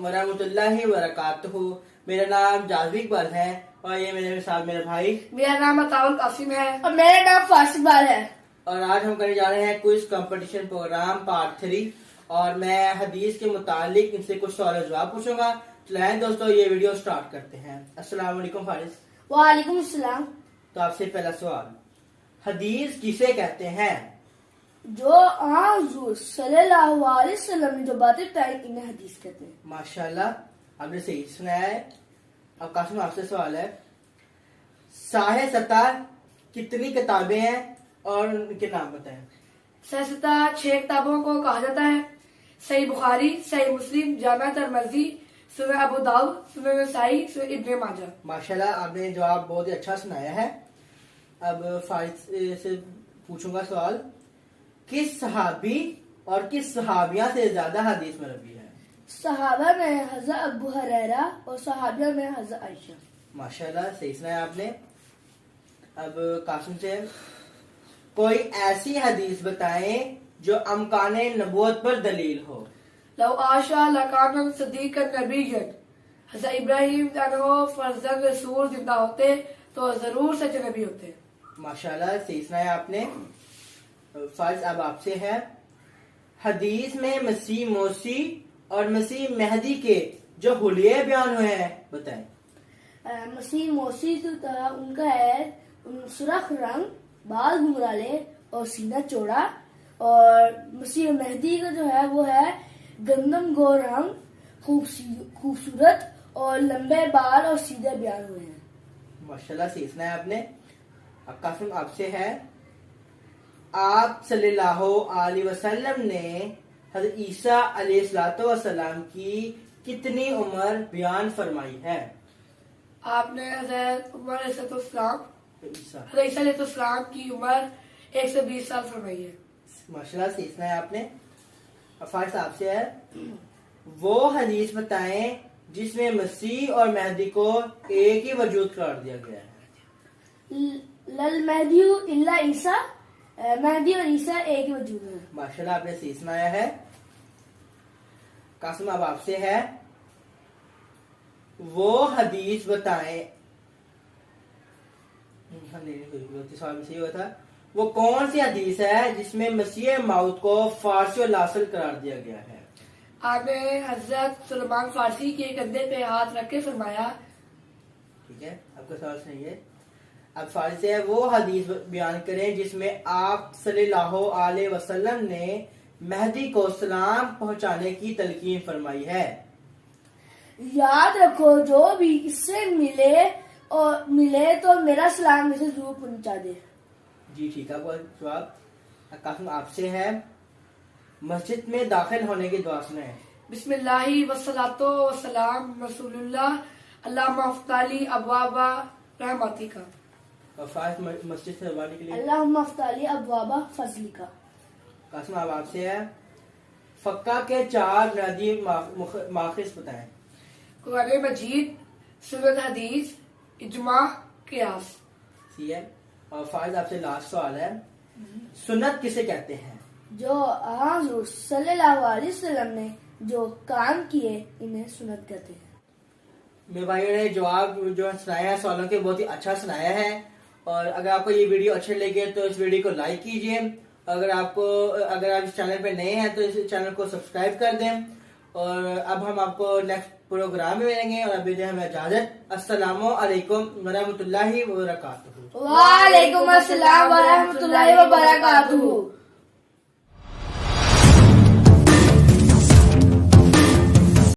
वरहमतुल्लाहि वबरकातुहू। मेरा नाम जाज़वी इकबाल है और ये मेरे साथ मेरा भाई। मेरा नाम अताउल कासिम है और मेरा नाम फासिल इकबाल है। और आज हम करने जा रहे हैं क्विज कंपटीशन प्रोग्राम पार्ट 3 और मैं हदीस के मुतालिक इनसे कुछ सवाल जवाब पूछूंगा। चलें दोस्तों ये वीडियो स्टार्ट करते हैं। अस्सलाम वालेकुम फारिस। वालेकुम अस्सलाम। तो आपसे पहला सवाल, हदीस किसे कहते हैं? जो हुजूर सल्लल्लाहु अलैहि वसल्लम ने जो बातें बताई इन्हें हदीस कहते हैं। माशाल्लाह, आपने सही सुनाया है। अब कासिम आपसे सवाल है, साहे सत्तार कितनी किताबें हैं और उनके नाम बताएं। सस्ता 6 किताबों को कहा जाता है। सही बुखारी, सही मुस्लिम, जामा तिरमिज़ी, सुनन अबू दाऊद, सुनन नसाई, सुनन इब्न माजा। माशाल्लाह, आपने जवाब बहुत ही अच्छा सुनाया है। अब फारिस से पूछूंगा सवाल, किस सहाबी और किस सहाबिया से ज्यादा हदीस मरवी है? सहाबा में हज़रत अबू हुरैरा और सहाबिया में हज़रत आयशा। माशाल्लाह, सही सुनाया आपने। अब कासिम से, कोई ऐसी हदीस बताएं जो अमकाने नबूवत पर दलील हो। लव आशा लकान सदीकन नबीयन। हज़रत इब्राहिम फर्जंद रसूल जिंदा होते तो जरूर सच्चे नबी होते। माशाल्लाह, सही सुनाया आपने। फारिस अब आपसे है, हदीस में मसीह मौसी और मसीह मेहदी के जो हुलिये बयान हुए हैं बताएं। मसीह मौसी जो था उनका है सुर्ख रंग, बाल घुंघराले और सीना चौड़ा। और मसीह मेहदी का जो है वो है गंदम गो रंग, खूबसूरत और लंबे बाल और सीधे बयान हुए हैं। माशाल्लाह, सही सुनाया आपने। अब कासिम आपसे है, आप सल्लल्लाहु अलैहि वसल्लम ने हज़रत ईसा अलैहिस्सलातु वस्सलाम की कितनी उम्र बयान फरमाई है? आपने हज़रत उमर अलैहिस्सलाम ईसा। अलैहिस्सलाम की उम्र 120 साल फरमाई है। माशाल्लाह, सही सुनाया आपने। अब फारिस आपसे है, वो हदीस बताएं जिसमें मसीह और मेहदी को एक ही वजूद करार दिया गया है। लल मेहदी इल्ला ईसा, मेहदी और ईसा एक ही वजूद है। माशाल्लाह, आपने सही सुनाया है। कासिम अब आपसे है, वो हदीस बताएं, सवाल में सही हुआ था, वो कौन सी हदीस है जिसमें मसीह मौत को फारसी और लासल करार दिया गया है? आपने हजरत सलमान फारसी के कंधे पे हाथ रख के फरमाया। ठीक है, आपका सवाल सुनिए। अब फारिस है, वो हदीस बयान करें जिसमें आप सल्लल्लाहु अलैहि वसल्लम ने मेहदी को सलाम पहुंचाने की तलकीन फरमाई है। याद रखो जो भी इससे मिले तो मेरा सलाम इसे जरूर पहुंचा दे। जी ठीक है, आपका जवाब। कासिम आपसे है, मस्जिद में दाखिल होने की दुआ सुनाएं। बिस्मिल्लाहि वस्सलातो वस्सलाम रसूलुल्लाह अल्लाहुम्मा अफ्ताली अबवाबा रहमतिका। और फारिस मस्जिद से बाहर के लिए अल्लाहुम्मा अफ्ताली अबवाबा फजलिका। कासिम अब आपसे है, फक्का के 4 बुनियादी माखिज बताएं। कुरान मजीद, सुन्नत हदीस, इजमा, कियास। ठीक है, और फारिस आपसे लास्ट सवाल है, सुन्नत किसे कहते हैं? जो हुजूर सल्लल्लाहु अलैहि वसल्लम ने जो काम किए इन्हें सुन्नत कहते हैं। मेरे भाइयों ने जवाब जो सुनाया है सवालों के बहुत ही अच्छा सुनाया है। और अगर आपको ये वीडियो अच्छे लगे तो इस वीडियो को लाइक कीजिए। अगर आप इस चैनल पे नए हैं तो इस चैनल को सब्सक्राइब कर दें। और अब हम आपको नेक्स्ट प्रोग्राम में मिलेंगे और अभी हमें इजाजत। अस्सलामु अलैकुम वरहमतुल्लाहि वबरकातुहू। वालेकुम अस्सलाम वरहमतुल्लाहि वबरकातुहू।